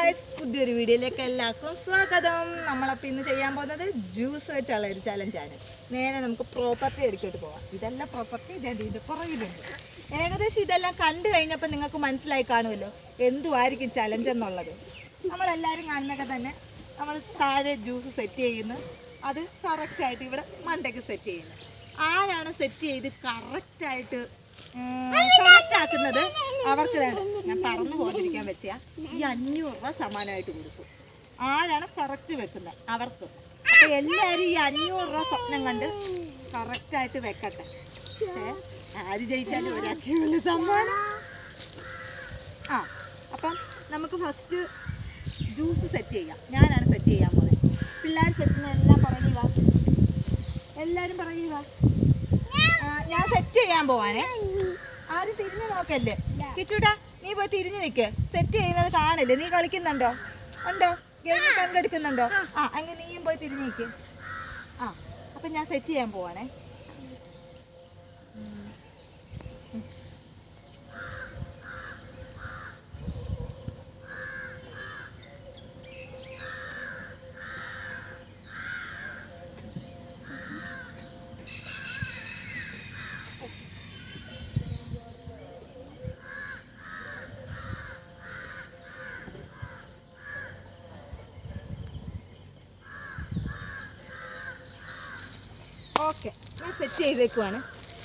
Guys, പുതിയൊരു വീഡിയോയിലേക്ക് എല്ലാവർക്കും സ്വാഗതം. നമ്മളപ്പോൾ ഇന്ന് ചെയ്യാൻ പോകുന്നത് ജ്യൂസ് വെച്ചുള്ള ഒരു ചലഞ്ചാണ്. നേരെ നമുക്ക് പ്രോപ്പർട്ടി എടുക്കിട്ട് പോവാം. ഇതെല്ലാം പ്രോപ്പർട്ടി ഇതിൻ്റെ പുറകിലുണ്ട്. ഏകദേശം ഇതെല്ലാം കണ്ടു കഴിഞ്ഞപ്പോൾ നിങ്ങൾക്ക് മനസ്സിലായി കാണുമല്ലോ എന്തുമായിരിക്കും ചലഞ്ച് എന്നുള്ളത്. നമ്മളെല്ലാവരും കാണുന്നൊക്കെ തന്നെ നമ്മൾ താഴെ ജ്യൂസ് സെറ്റ് ചെയ്യുന്നു, അത് കറക്റ്റായിട്ട് ഇവിടെ മണ്ടയ്ക്ക് സെറ്റ് ചെയ്യുന്നു. ആരാണ് സെറ്റ് ചെയ്ത് കറക്റ്റായിട്ട് കറക്റ്റാക്കുന്നത് അവർക്ക് ഞാൻ പറന്നു പോകാതിരിക്കാൻ വെച്ചാൽ ഈ 500 രൂപ സമാനമായിട്ട് കൊടുക്കും. ആരാണ് കറക്റ്റ് വെക്കുന്നത് അവർക്ക്. അപ്പോൾ എല്ലാവരും ഈ 500 രൂപ സ്വപ്നം കണ്ട് കറക്റ്റായിട്ട് വെക്കട്ടെ. പക്ഷേ ആര് ജയിച്ചാലും ഒരാൾക്കുള്ള സമ്മാനം. അപ്പം നമുക്ക് ഫസ്റ്റ് ജ്യൂസ് സെറ്റ് ചെയ്യാം. ഞാനാണ് സെറ്റ് ചെയ്യാൻ പോകുന്നത്. പിള്ളേർ സെറ്റിന് എല്ലാം പറയുക, എല്ലാവരും പറയുക. ഞാൻ സെറ്റ് ചെയ്യാൻ പോവാനേ. ആരും തിരിഞ്ഞു നോക്കല്ലേ. കിച്ചൂട്ടാ, നീ പോയി തിരിഞ്ഞു നിൽക്ക്. സെറ്റ് ചെയ്യുന്നത് കാണില്ലേ? നീ കളിക്കുന്നുണ്ടോ? ഉണ്ടോ? ഗെയിമിൽ പങ്കെടുക്കുന്നുണ്ടോ? അങ്ങനെ നീയും പോയി തിരിഞ്ഞു നിൽക്ക്. അപ്പം ഞാൻ സെറ്റ് ചെയ്യാൻ പോവാണേ. ഓക്കെ, ഞാൻ സെറ്റ് ചെയ്തേക്കുവാണ്.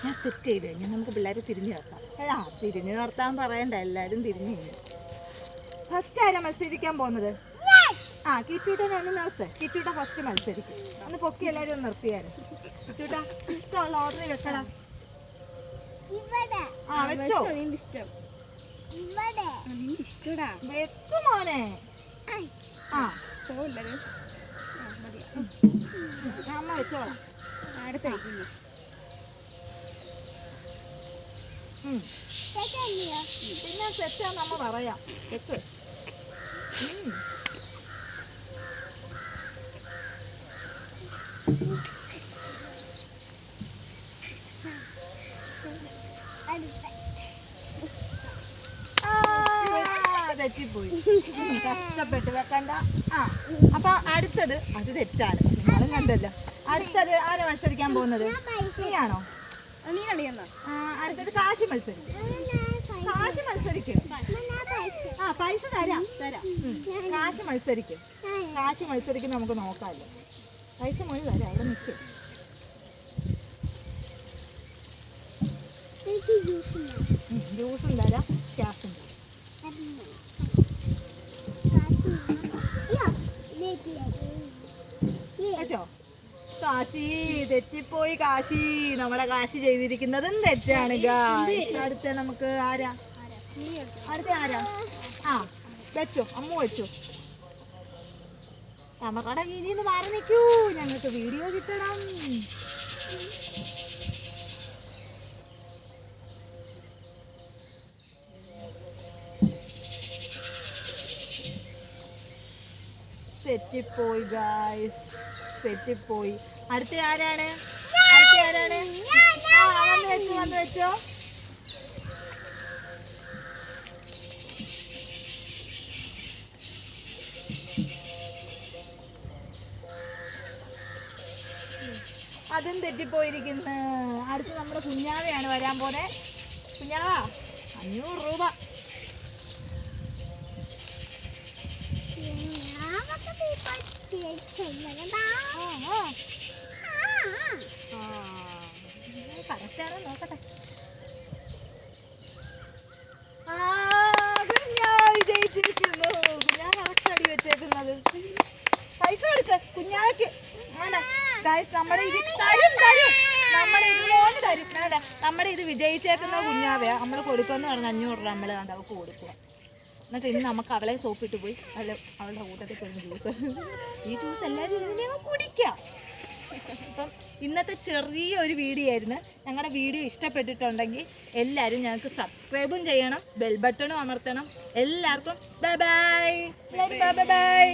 ഞാൻ സെറ്റ് ചെയ്ത് കഴിഞ്ഞാൽ നമുക്ക് പിള്ളേരെ തിരിഞ്ഞു നിർത്താം. തിരിഞ്ഞു നിർത്താൻ പറയണ്ട, എല്ലാവരും തിരിഞ്ഞു കഴിഞ്ഞു. ഫസ്റ്റ് ആരാ മത്സരിക്കാൻ പോകുന്നത്? കിച്ചൂട്ടനെ ഒന്ന് നിർത്ത്. കിച്ചൂട്ട ഫസ്റ്റ് മത്സരിക്കും. ഒന്ന് പൊക്കി എല്ലാവരും ഒന്ന് നിർത്തിയാലും. കിച്ചൂട്ട ഇഷ്ടമുള്ള ഓർഡർ വെക്കണം. വെച്ചോ. വെക്കും മോനെ. അമ്മ വെച്ചോളാം. പിന്നെ സെറ്റാന്ന് അമ്മ പറയാം. വെക്ക്. തെറ്റിപ്പോയി. കഷ്ടപ്പെട്ട് വെക്കണ്ട. അപ്പൊ അടുത്തത് അത് തെറ്റാണ്. നിങ്ങളും കണ്ടല്ലോ. അടുത്തത് ആരാ മത്സരിക്കാൻ പോകുന്നത്? നീയാണോ? അടുത്തത് കാശി മത്സരിക്കും. കാശി മത്സരിക്കും. പൈസ തരാം. കാശി മത്സരിക്കും. കാശി മത്സരിക്കും. നമുക്ക് നോക്കാമല്ലോ. പൈസ മോന് തരാം. അവിടെ നിൽക്കും. ജ്യൂസും തരാം, ക്യാഷും തരാം. കാശി തെറ്റിപ്പോയി. കാശി നമ്മളെ കാശി ചെയ്തിരിക്കുന്നതും തെറ്റാണ്. അടുത്ത നമുക്ക് ആരാ? അടുത്ത ആരാ? വെച്ചോ, അമ്മ വെച്ചോ. നമുക്കടെ വീതിന്ന് മാറി നിൽക്കൂ, ഞങ്ങൾക്ക് വീഡിയോ കിട്ടണം. തെറ്റിപ്പോയി ഗായ്സ്, തെറ്റിപ്പോയി. അടുത്ത ആരാണ്? വന്ന് വെച്ചോ. അതും തെറ്റിപ്പോയിരിക്കുന്നു. അടുത്ത് നമ്മുടെ കുഞ്ഞാവയാണ് വരാൻ പോന്നെ. കുഞ്ഞാവ 500 രൂപ. കറക്റ്റാണോ നോക്കട്ടെ. വിജയിച്ചിരിക്കുന്നു. കുഞ്ഞാവ കറക്റ്റ് അടി വെച്ചേക്കുന്നത്. പൈസ കൊടുക്ക കുഞ്ഞാവയ്ക്ക്. നമ്മുടെ ഇത് നമ്മുടെ ഇത് വിജയിച്ചേക്കുന്ന കുഞ്ഞാവയാ. നമ്മൾ കൊടുക്കുമെന്ന് പറഞ്ഞ 500 രൂപ നമ്മൾ അവൾക്ക് കൊടുക്കുക. എന്നിട്ട് ഇന്ന് നമുക്ക് അവളെ സോപ്പിട്ട് പോയി അവളുടെ കൂട്ടത്തിൽ പോയി ജ്യൂസ്. ഈ ജ്യൂസ് എല്ലാവരും ഇതിനെ കുടിക്കാം. അപ്പം ഇന്നത്തെ ചെറിയൊരു വീഡിയോ ആയിരുന്നു. ഞങ്ങളുടെ വീഡിയോ ഇഷ്ടപ്പെട്ടിട്ടുണ്ടെങ്കിൽ എല്ലാവരും ഞങ്ങൾക്ക് സബ്സ്ക്രൈബും ചെയ്യണം, ബെൽ ബട്ടണും അമർത്തണം. എല്ലാവർക്കും ബൈ ബൈ.